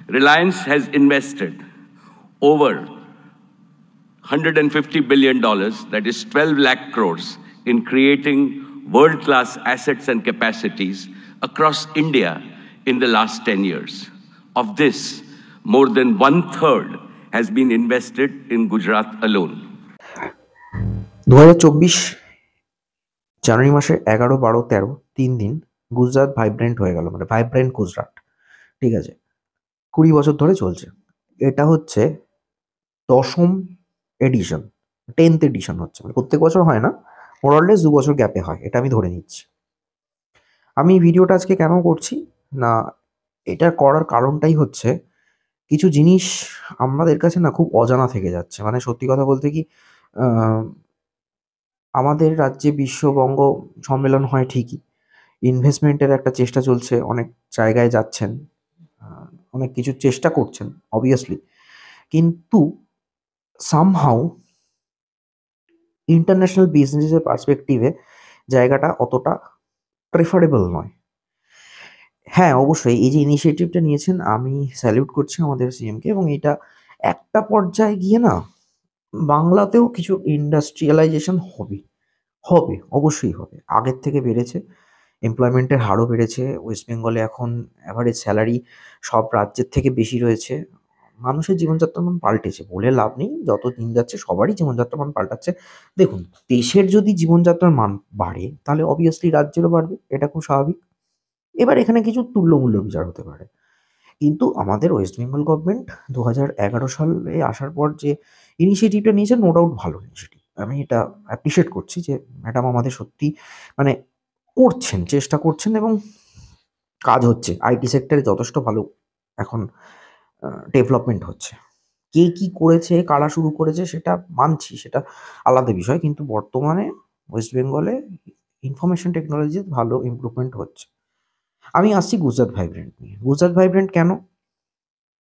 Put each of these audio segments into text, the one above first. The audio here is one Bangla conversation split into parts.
Reliance has invested over $150 billion, that is 12 lakh crores, in creating world-class assets and capacities across India in the last 10 years. Of this, more than one-third has been invested in Gujarat alone. 2024 জানুয়ারি মাসের 11, 12, 13 3 দিন গুজরাট ভাইব্রেন্ট হয়ে গেল, মানে ভাইব্রেন্ট গুজরাট। ঠিক আছে, 20 বছর ধরে চলছে। এটা হচ্ছে 10ম এডিশন, 10th এডিশন হচ্ছে, মানে প্রত্যেক বছর হয় না, মোরলেস 2 বছর গ্যাপে হয়, এটা আমি ধরে নিচ্ছি। আমি ভিডিওটা আজকে কেন করছি না, এটা করার কারণটাই হচ্ছে কিছু জিনিস আমাদের কাছে না খুব অজানা থেকে যাচ্ছে। মানে সত্যি কথা বলতে কি, আমাদের রাজ্যে বিশ্ববঙ্গ সম্মেলন হয় ঠিকই, ইনভেস্টমেন্টের একটা চেষ্টা চলছে, অনেক জায়গায় যাচ্ছেন, অনেক কিছু চেষ্টা করছেন অবভিয়াসলি, কিন্তু সামহাউ ইন্টারন্যাশনাল বিজনেসের পার্সপেক্টিভে জায়গাটা অতটা প্রেফারেবল নয়। হ্যাঁ, অবশ্যই এই যে ইনিশিয়েটিভটা নিয়েছেন আমি স্যালিউট করছি আমাদের সিএমকে, এবং এটা একটা পর্যায়ে গিয়ে না বাংলাতেও কিছু ইন্ডাস্ট্রিয়ালাইজেশন হবে, অবশ্যই হবে। আগের থেকে বেড়েছে, এমপ্লয়মেন্টের হারও বেড়েছে। ওয়েস্ট বেঙ্গলে এখন অ্যাভারেজ স্যালারি সব রাজ্যের থেকে বেশি রয়েছে। মানুষের জীবনযাত্রার মান পাল্টেছে, বলে লাভ নেই, যত দিন যাচ্ছে সবারই জীবনযাত্রার মান পাল্টাচ্ছে। দেখুন, দেশের যদি জীবনযাত্রার মান বাড়ে তাহলে অবভিয়াসলি রাজ্যেরও বাড়বে, এটা খুব স্বাভাবিক। এবার এখানে কিছু তুল্যমূল্য বিচার হতে পারে, কিন্তু আমাদের ওয়েস্ট বেঙ্গল গভর্নমেন্ট 2011 সালে আসার পর যে ইনিশিয়েটিভটা নিয়েছে, নো ডাউট ভালো ইনিশিয়েটিভ, আমি এটা অ্যাপ্রিসিয়েট করছি যে ম্যাডাম আমাদের সত্যি মানে করছেন, চেষ্টা করছেন, এবং কাজ হচ্ছে। আইটি সেক্টরে যথেষ্ট ভালো এখন ডেভেলপমেন্ট হচ্ছে। কে কি করেছে, কারা শুরু করেছে সেটা মানছি, সেটা আলাদা বিষয়, কিন্তু বর্তমানে ওয়েস্ট বেঙ্গলে ইনফরমেশন টেকনোলজির ভালো ইমপ্রুভমেন্ট হচ্ছে। আমি আসছি গুজরাট ভাইব্রেন্ট নিয়ে। গুজরাট ভাইব্রেন্ট কেন?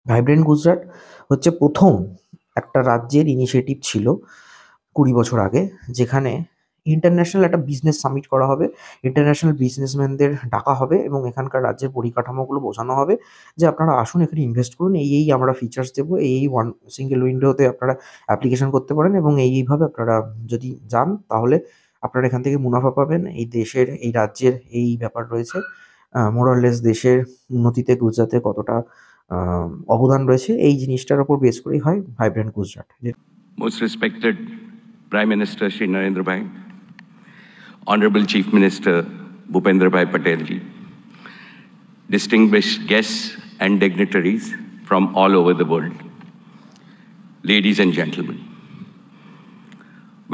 ভাইব্রেন্ট গুজরাট হচ্ছে প্রথম একটা রাজ্যের ইনিশিয়েটিভ ছিল 20 বছর আগে, যেখানে ইন্টারন্যাশনাল একটা বিজনেস সামিট করা হবে, ইন্টারন্যাশনাল বিজনেসম্যানদের ডাকা হবে এবং এখানকার রাজ্যের পরিকাঠামোগুলো বোঝানো হবে যে আপনারা আসুন, এখানে ইনভেস্ট করুন, এই আমরা ফিচার্স দেবো, এই ওয়ান সিঙ্গেল উইন্ডোতে আপনারা অ্যাপ্লিকেশন করতে পারেন, এবং এইভাবে আপনারা যদি যান তাহলে আপনারা এখান থেকে মুনাফা পাবেন। এই দেশের, এই রাজ্যের এই ব্যাপার রয়েছে, মোরাললেস দেশের উন্নতিতে গুজরাতে কতটা অবদান রয়েছে, এই জিনিসটার উপর বেস করেই হয় vibrant Gujarat. Most respected Prime Minister Shri Narendra Bhai, Honorable Chief Minister Bhupendra Bhai Patel ji, distinguished guests and dignitaries from all over the world, ladies and gentlemen,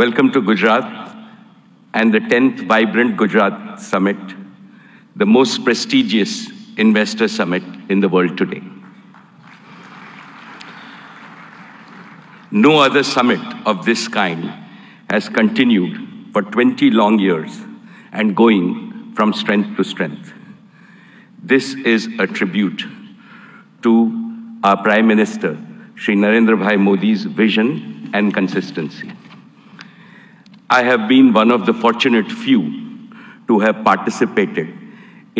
welcome to Gujarat and the 10th Vibrant Gujarat Summit, the most prestigious investor summit in the world today. No other summit of this kind has continued for 20 long years and going from strength to strength. This is a tribute to our Prime Minister, Shri Narendra Bhai Modi's vision and consistency. I have been one of the fortunate few to have participated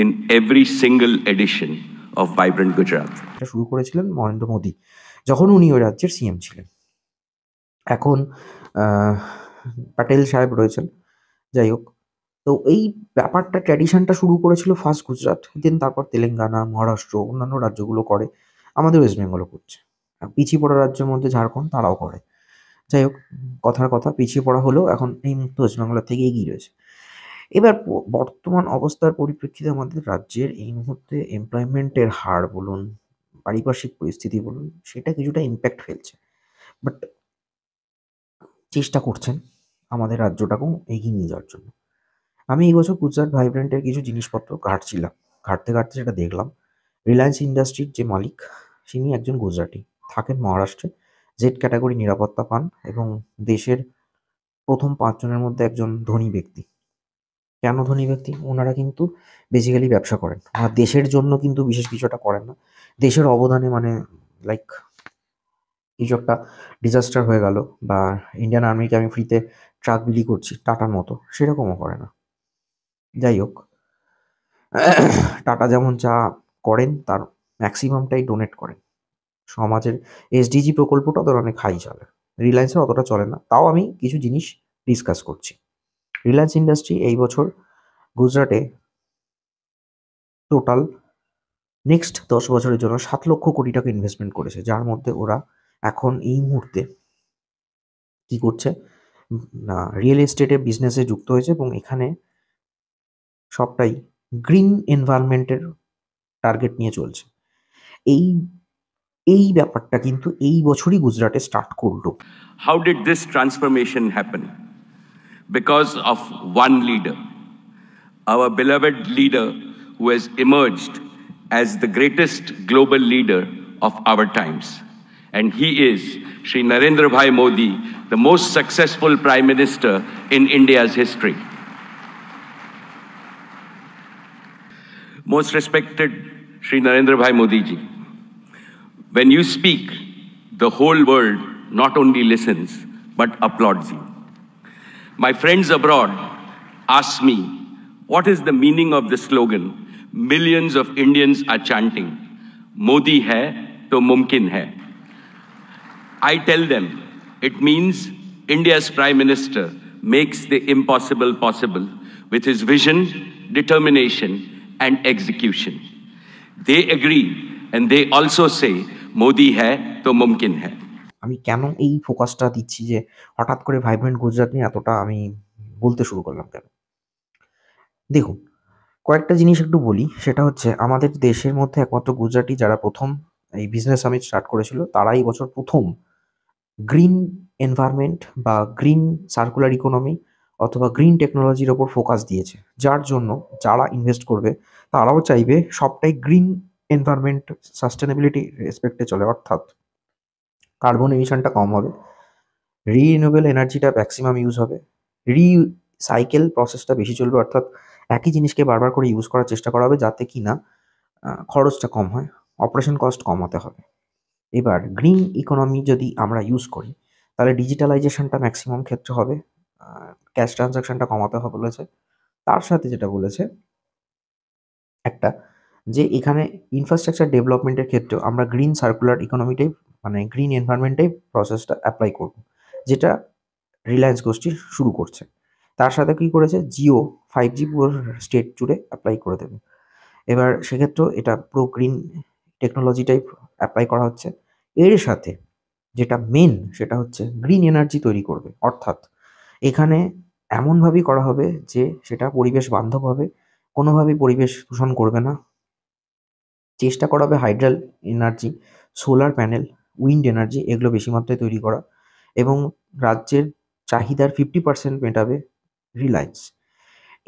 in every single edition of Vibrant Gujarat. শুরু করেছিলেন নরেন্দ্র মোদী যখন উনি ওই রাজ্যের সিএম ছিলেন। এখন প্যাটেল সাহেব রয়েছেন, যাই হোক। তো এই ব্যাপারটা, ট্র্যাডিশনটা শুরু করেছিল ফার্স্ট গুজরাট, দেন তারপর তেলেঙ্গানা, মহারাষ্ট্র, অন্যান্য রাজ্যগুলো করে, আমাদের ওয়েস্ট বেঙ্গলও করছে। পিছিয়ে পড়া রাজ্যের মধ্যে ঝাড়খণ্ড, তারাও করে। যাই হোক, কথার কথা, পিছিয়ে পড়া হলেও এখন এই মুহূর্তে ওয়েস্ট বেঙ্গলের থেকে এগিয়ে রয়েছে। এবার বর্তমান অবস্থার পরিপ্রেক্ষিতে আমাদের রাজ্যের এই মুহূর্তে এমপ্লয়মেন্টের হার বলুন, পারিপার্শ্বিক পরিস্থিতি বলুন, সেটা কিছুটা ইম্প্যাক্ট ফেলছে। বাট চেষ্টা করছেন আমাদের রাজ্যটাকেও এগিয়ে নিয়ে যাওয়ার জন্য। আমি এই বছর গুজরাট ভাইব্রেন্টের কিছু জিনিসপত্র ঘাঁটছিলাম, ঘাঁটতে সেটা দেখলাম, রিলায়েন্স ইন্ডাস্ট্রির যে মালিক, তিনি একজন গুজরাটি, থাকেন মহারাষ্ট্রে, জেড ক্যাটাগরি নিরাপত্তা পান এবং দেশের প্রথম 5 জনের মধ্যে একজন ধনী ব্যক্তি। কেন ধনী ব্যক্তি? ওনারা কিন্তু বেসিক্যালি ব্যবসা করেন, আর দেশের জন্য কিন্তু বিশেষ কিছুটা করেন না। দেশের অবদানে, মানে লাইক কিছু একটা ডিজাস্টার হয়ে গেল বা ইন্ডিয়ান আর্মিকে আমি ফ্রিতে ট্রাক বিলি করছি টাটার মতো, সেরকমও করে না। যাই হোক, টাটা যেমন যা করেন তার ম্যাক্সিমামটাই ডোনেট করেন, সমাজের এসডিজি প্রকল্পটা ওদের অনেক হাই চলে, রিলায়েন্সের অতটা চলে না। তাও আমি কিছু জিনিস ডিসকাস করছি। রিলায়েন্স ইন্ডাস্ট্রি এই বছর গুজরাটে টোটাল নেক্সট 10 বছরের জন্য 7 লক্ষ কোটি টাকা ইনভেস্টমেন্ট করেছে, যার মধ্যে ওরা এখন এই মুহূর্তে কি করছে না, রিয়েল এস্টেটের বিজনেসে যুক্ত হয়েছে এবং এখানে সবটাই গ্রিন এনভায়রনমেন্টের টার্গেট নিয়ে চলছে। এই এই ব্যাপারটা কিন্তু এই বছরই গুজরাটে স্টার্ট করলো। How did this transformation happen? Because of one leader, our beloved leader who has emerged as the greatest global leader of our times. And he is Shri Narendra Bhai Modi, the most successful Prime Minister in India's history. Most respected Shri Narendra Bhai Modi ji, when you speak, the whole world not only listens but applauds you. My friends abroad ask me, what is the meaning of the slogan millions of Indians are chanting, Modi hai to mumkin hai? I tell them, it means India's Prime Minister makes the impossible possible with his vision, determination, and execution. They agree and they also say, Modi hai to mumkin hai. আমি কেন এই ফোকাসটা দিচ্ছি যে হঠাৎ করে ভাইব্রেন্ট গুজরাট নিয়ে এতটা আমি বলতে শুরু করলাম কেন? দেখুন, কয়েকটা জিনিস একটু বলি। সেটা হচ্ছে আমাদের দেশের মধ্যে একমাত্র গুজরাটি যারা প্রথম এই বিজনেস সামিট স্টার্ট করেছিল, তারা এই বছর প্রথম গ্রিন এনভায়রনমেন্ট বা গ্রিন সার্কুলার ইকোনমি অথবা গ্রিন টেকনোলজির ওপর ফোকাস দিয়েছে, যার জন্য যারা ইনভেস্ট করবে তারাও চাইবে সবটাই গ্রিন এনভায়রনমেন্ট সাস্টেনেবিলিটি রেসপেক্টে চলে, অর্থাৎ কার্বন এমিশনটা কম হবে, রিনিউয়েবল এনার্জিটা ম্যাক্সিমাম ইউজ হবে, রিসাইকেল প্রসেসটা বেশি চলবে, অর্থাৎ একই জিনিসকে বারবার করে ইউজ করার চেষ্টা করা হবে যাতে কি না খরচটা কম হয়, অপারেশন কস্ট কমাতে হবে। এবার গ্রিন ইকোনমি যদি আমরা ইউজ করি তাহলে ডিজিটালাইজেশনটা ম্যাক্সিমাম ক্ষেত্রে হবে, ক্যাশ ট্রানজাকশনটা কমাতে হবে বলেছে। তার সাথে যেটা বলেছে একটা, যে এখানে ইনফ্রাস্ট্রাকচার ডেভেলপমেন্টের ক্ষেত্রেও আমরা গ্রিন সার্কুলার ইকোনমিটাই মানে গ্রিন এনভায়রনমেন্টাই প্রসেসটা অ্যাপ্লাই করব, যেটা রিলায়েন্স গোষ্ঠী শুরু করছে। তার সাথে কী করেছে, জিও 5G পুরো স্টেট জুড়ে অ্যাপ্লাই করে দেবে। এবার সেক্ষেত্রেও এটা পুরো গ্রিন টেকনোলজিটাই অ্যাপ্লাই করা হচ্ছে। এর সাথে যেটা মেন সেটা হচ্ছে গ্রিন এনার্জি তৈরি করবে, অর্থাৎ এখানে এমনভাবেই করা হবে যে সেটা পরিবেশ বান্ধব হবে, কোনোভাবেই পরিবেশ দূষণ করবে না। চেষ্টা করা হবে hydel energy, solar panel, wind energy এগুলো বেশি মাত্রায় তৈরি করা, এবং রাজ্যের চাহিদার 50% মেটাবে রিলায়েন্স।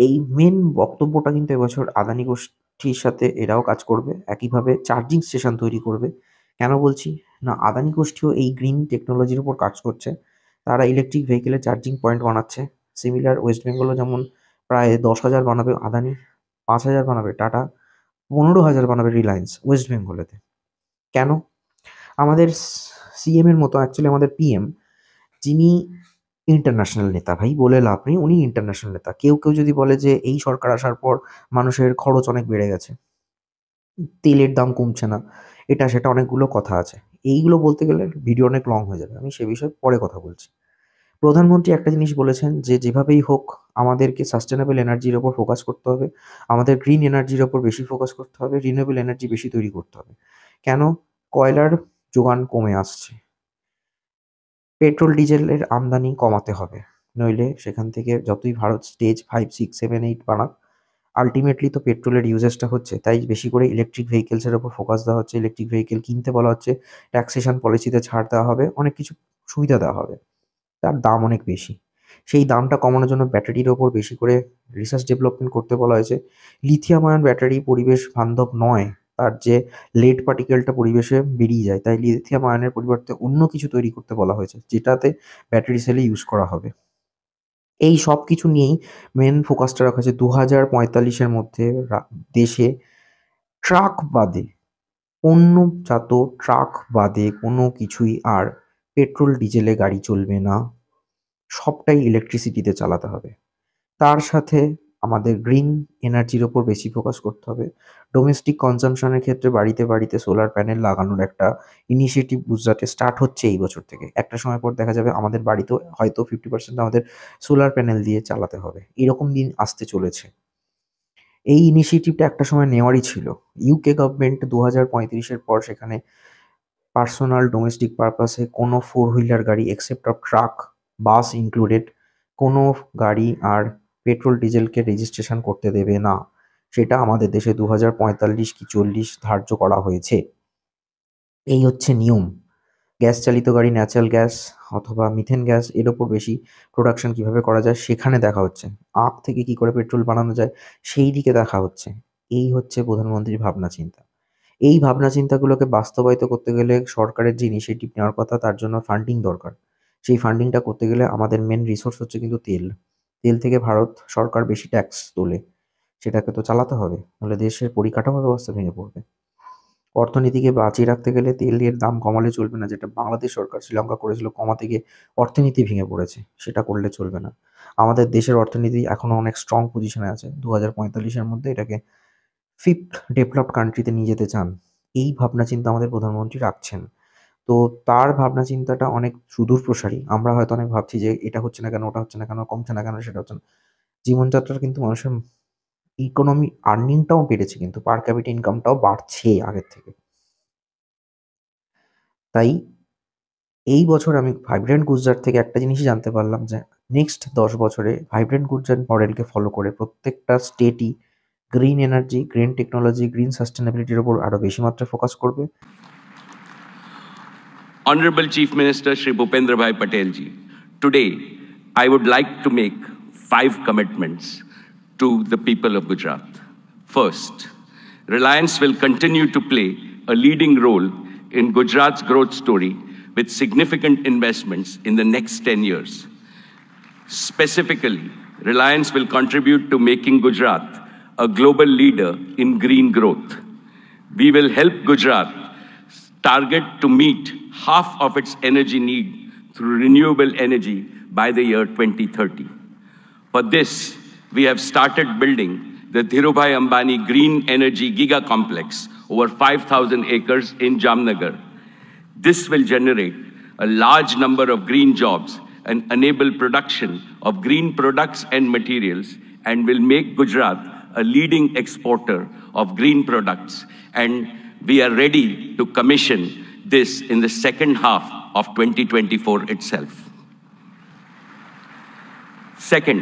এই মেন বক্তব্যটা কিন্তু এবছর আদানি গোষ্ঠীর সাথে এরাও কাজ করবে, একইভাবে চার্জিং স্টেশন তৈরি করবে। কেন বলছি না, আদানি গোষ্ঠীও এই গ্রিন টেকনোলজির উপর কাজ করছে, তারা ইলেকট্রিক ভেহিকেলের চার্জিং পয়েন্ট বানাচ্ছে। সিমিলার ওয়েস্ট বেঙ্গলও যেমন প্রায় 10,000 বানাবে আদানি, 5,000 বানাবে টাটা, 15,000 বানাবে রিলায়েন্স ওয়েস্ট বেঙ্গলেতে। কেন? আমাদের সিএম এর মতো অ্যাকচুয়ালি আমাদের পিএম, যিনি ইন্টারন্যাশনাল নেতা, ভাই বলে লাভ নেই, উনি ইন্টারন্যাশনাল নেতা। কেউ কেউ যদি বলে যে এই সরকার আসার পর মানুষের খরচ অনেক বেড়ে গেছে, তেলের দাম কমছে না, এটা সেটা অনেকগুলো কথা আছে। এইগুলো বলতে গেলে ভিডিও অনেক লং হয়ে যাবে, আমি সে বিষয়ে পরে কথা বলছি। প্রধানমন্ত্রী একটা জিনিস বলেছেন যে যেভাবেই হোক আমাদেরকে সাস্টেনেবল এনার্জির ওপর ফোকাস করতে হবে, আমাদের গ্রিন এনার্জির ওপর বেশি ফোকাস করতে হবে, রিনিউয়েবল এনার্জি বেশি তৈরি করতে হবে। কেন? কয়লার যোগান কমে আসছে, পেট্রোল ডিজেলের আমদানি কমাতে হবে, নইলে সেখান থেকে যতই ভারত স্টেজ 5, 6, 7, 8 বানাক, আলটিমেটলি তো পেট্রোলের ইউজেসটা হচ্ছে। তাই বেশি করে ইলেকট্রিক ভেহিকেলসের ওপর ফোকাস দেওয়া হচ্ছে, ইলেকট্রিক ভেহিকেল কিনতে বলা হচ্ছে, ট্যাক্সেশন পলিসিতে ছাড় দেওয়া হবে, অনেক কিছু সুবিধা দেওয়া হবে। তার দাম অনেক বেশি, সেই দামটা কমানোর জন্য ব্যাটারির ওপর বেশি করে রিসার্চ ডেভেলপমেন্ট করতে বলা হয়েছে। লিথিয়াম আয়ন ব্যাটারি পরিবেশ বান্ধব নয়, তার যে লেড পার্টিকেলটা পরিবেশে বেরিয়ে যায়, তাই লিথিয়াম আয়নের পরিবর্তে অন্য কিছু তৈরি করতে বলা হয়েছে, যেটাতে ব্যাটারি সেলে ইউজ করা হবে। এই সব কিছু নিয়েই মেন ফোকাসটা রাখা হয়েছে 2045-এর মধ্যে দেশে ট্রাক বাদে, পণ্যজাত ট্রাক বাদে কোনো কিছুই আর পেট্রোল ডিজেলে গাড়ি চলবে না, সবটাই ইলেকট্রিসিটিতে চালাতে হবে। তার সাথে আমাদের গ্রিন এনার্জির ওপর বেশি ফোকাস করতে হবে। ডোমেস্টিক কনজাম্পশনের ক্ষেত্রে বাড়িতে বাড়িতে সোলার প্যানেল লাগানোর একটা ইনিশিয়েটিভ গুজরাটে স্টার্ট হচ্ছে এই বছর থেকে। একটা সময় পর দেখা যাবে আমাদের বাড়িতেও হয়তো 50% আমাদের সোলার প্যানেল দিয়ে চালাতে হবে। এরকম দিন আসতে চলেছে। এই ইনিশিয়েটিভটা একটা সময় নেওয়ারই ছিল। ইউকে গভর্নমেন্ট 2035-এর পর সেখানে পার্সোনাল ডোমেস্টিক পারপাসে কোনো ফোর হুইলার গাড়ি except of truck, bus included, কোনো গাড়ি আর পেট্রোল ডিজেলকে রেজিস্ট্রেশন করতে দেবে না। সেটা আমাদের দেশে 2045 কি 40 ধার্য করা হয়েছে। এই হচ্ছে নিয়ম। গ্যাস চালিত গাড়ি, ন্যাচারাল গ্যাস অথবা মিথেন গ্যাস এর ওপর বেশি প্রোডাকশন কিভাবে করা যায় সেখানে দেখা হচ্ছে। আখ থেকে কি করে পেট্রোল বানানো যায় সেই দিকে দেখা হচ্ছে। এই হচ্ছে প্রধানমন্ত্রীর ভাবনা চিন্তা। এই ভাবনা চিন্তাগুলোকে বাস্তবায়িত করতে গেলে সরকারের যে ইনিশিয়েটিভ নেওয়ার কথা তার জন্য ফান্ডিং দরকার। সেই ফান্ডিংটা করতে গেলে আমাদের মেন রিসোর্স হচ্ছে কিন্তু তেল। তেল থেকে ভারত সরকার বেশি ট্যাক্স তোলে। সেটাকে তো চালাতে হবে, নাহলে দেশের পরিকাঠামো ব্যবস্থা ভেঙে পড়বে। অর্থনীতিকে বাঁচিয়ে রাখতে গেলে তেলের দাম কমালে চলবে না, যেটা বাংলাদেশ সরকার শ্রীলঙ্কা করেছিল, কমাতে গিয়ে অর্থনীতি ভেঙে পড়েছে। সেটা করলে চলবে না। আমাদের দেশের অর্থনীতি এখনো অনেক স্ট্রং পজিশনে আছে। 2045-এর মধ্যে এটাকে 5th ডেভেলপড কান্ট্রিতে নিয়ে যেতে চান। এই ভাবনা চিন্তা আমাদের প্রধানমন্ত্রী রাখছেন। তো তার ভাবনা চিন্তাটা অনেক সুদূর প্রসারী। আমরা হয়তো অনেক ভাবছি যে এটা হচ্ছে না কেন, ওটা হচ্ছে না কেন, কমছে না কেন, সেটা হচ্ছে না। জীবনযাত্রার কিন্তু মানুষের ইকোনমি আর্নিংটাও বেড়েছে, কিন্তু পার ক্যাপিটা ইনকামটাও বাড়ছে আগের থেকে। তাই এই বছর আমি ভাইব্রেন্ট গুজরাট থেকে একটা জিনিসই জানতে পারলাম যে নেক্সট 10 বছরে ভাইব্রেন্ট গুজরাট মডেলকে ফলো করে প্রত্যেকটা স্টেটই green energy, green technology, green সাস্টেনেবিলিটির উপর আরো বেশি মাত্রায় ফোকাস করবে। Honorable Chief Minister Shri Bhupendra Bhai Patel ji, today I would like to make 5 commitments to the people of Gujarat. First, Reliance will continue to play a leading role in Gujarat's growth story with significant investments in the next 10 years. Specifically, Reliance will contribute to making Gujarat a global leader in green growth. We will help Gujarat target to meet half of its energy need through renewable energy by the year 2030. For this, we have started building the Dhirubhai Ambani Green Energy Giga Complex over 5,000 acres in Jamnagar. This will generate a large number of green jobs and enable production of green products and materials, and will make Gujarat a leading exporter of green products. And we are ready to commission this in the second half of 2024 itself. Second,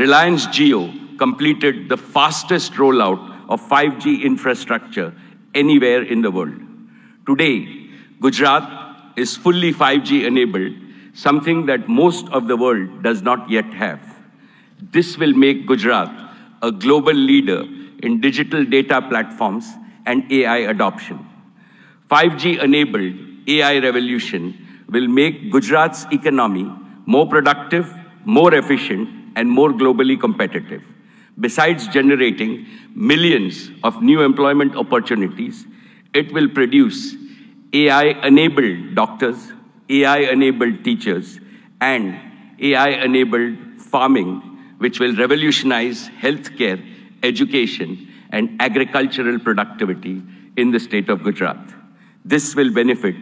Reliance Jio completed the fastest rollout of 5G infrastructure anywhere in the world. Today, Gujarat is fully 5G enabled, something that most of the world does not yet have. This will make Gujarat a global leader in digital data platforms and AI adoption. 5G-enabled AI revolution will make Gujarat's economy more productive, more efficient, and more globally competitive. Besides generating millions of new employment opportunities, it will produce AI-enabled doctors, AI-enabled teachers, and AI-enabled farming, which will revolutionize healthcare, education, and agricultural productivity in the state of Gujarat. This will benefit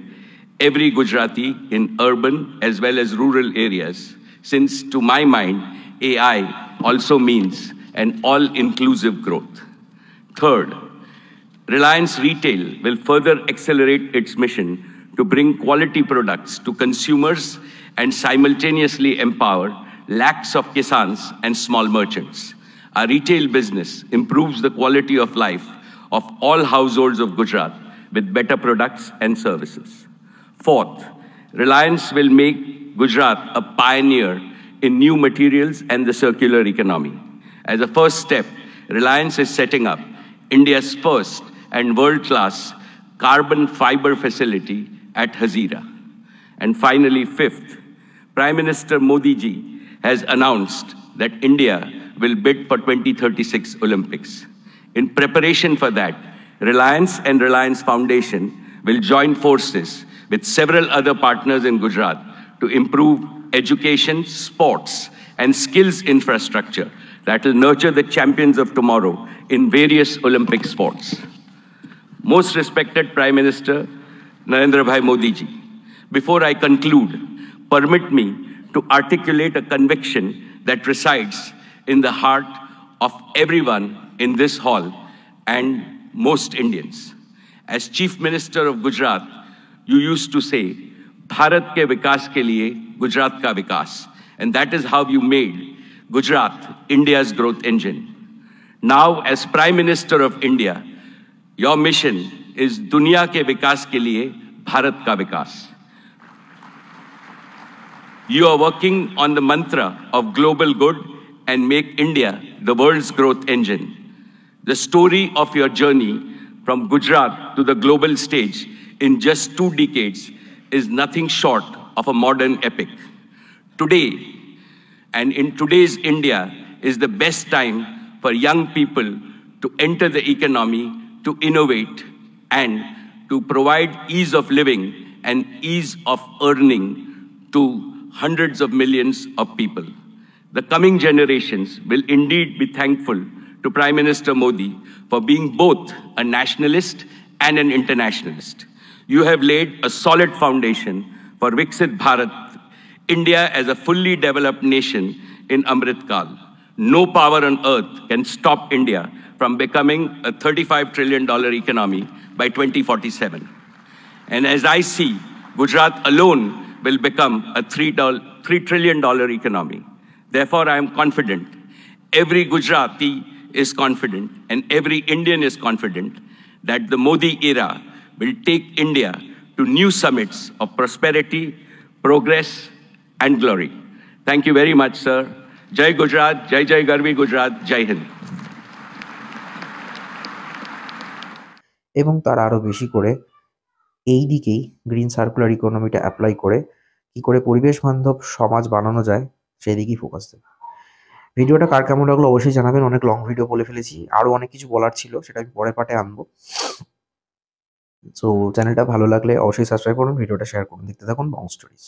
every Gujarati in urban as well as rural areas, since to my mind, AI also means an all-inclusive growth. Third, Reliance Retail will further accelerate its mission to bring quality products to consumers and simultaneously empower lakhs of kisans and small merchants. Our retail business improves the quality of life of all households of Gujarat with better products and services. Fourth, Reliance will make Gujarat a pioneer in new materials and the circular economy. As a first step, Reliance is setting up India's first and world-class carbon fiber facility at Hazira. And finally, fifth, Prime Minister Modi ji has announced that India will bid for 2036 Olympics. In preparation for that, Reliance and Reliance Foundation will join forces with several other partners in Gujarat to improve education, sports, and skills infrastructure, that will nurture the champions of tomorrow in various Olympic sports. Most respected Prime Minister Narendra Bhai Modi ji, before I conclude, permit me to articulate a conviction that resides in the heart of everyone in this hall and most Indians. As Chief Minister of Gujarat, you used to say, Bharat ke vikas ke liye Gujarat ka vikas. And that is how you made Gujarat India's growth engine. Now, as Prime Minister of India, your mission is दुनिया के विकास के लिए भारत का विकास. You are working on the mantra of global good and make India the world's growth engine. The story of your journey from Gujarat to the global stage in just 2 decades is nothing short of a modern epic. Today, and in today's India, is the best time for young people to enter the economy, to innovate, and to provide ease of living and ease of earning to hundreds of millions of people. The coming generations will indeed be thankful to Prime Minister Modi for being both a nationalist and an internationalist. You have laid a solid foundation for Viksit Bharat, India as a fully developed nation in Amrit Kal. No power on earth can stop India from becoming a $35 trillion economy by 2047. And as I see, Gujarat alone will become a $3 trillion economy. Therefore, I am confident, every Gujarati is confident, and every Indian is confident that the Modi era will take India to new summits of prosperity, progress, and glory. Thank you very much, sir. Jai Gujarat, Jai Jai Garvi Gujarat, Jai Hind. এবং তার আরও বেশি করে এই দিকেই গ্রিন সার্কুলার ইকোনমিটা অ্যাপ্লাই করে কি করে পরিবেশ বান্ধব সমাজ বানানো যায় সেই দিকেই ফোকাস দেবে। ভিডিওটা কার কেমন লাগলো অবশ্যই জানাবেন। অনেক লং ভিডিও বলে ফেলেছি, আরও অনেক কিছু বলার ছিল, সেটা আমি পরের পার্টে আনবো। সো চ্যানেলটা ভালো লাগলে অবশ্যই সাবস্ক্রাইব করুন, ভিডিওটা শেয়ার করুন। দেখতে থাকুন বং স্টোরিজ।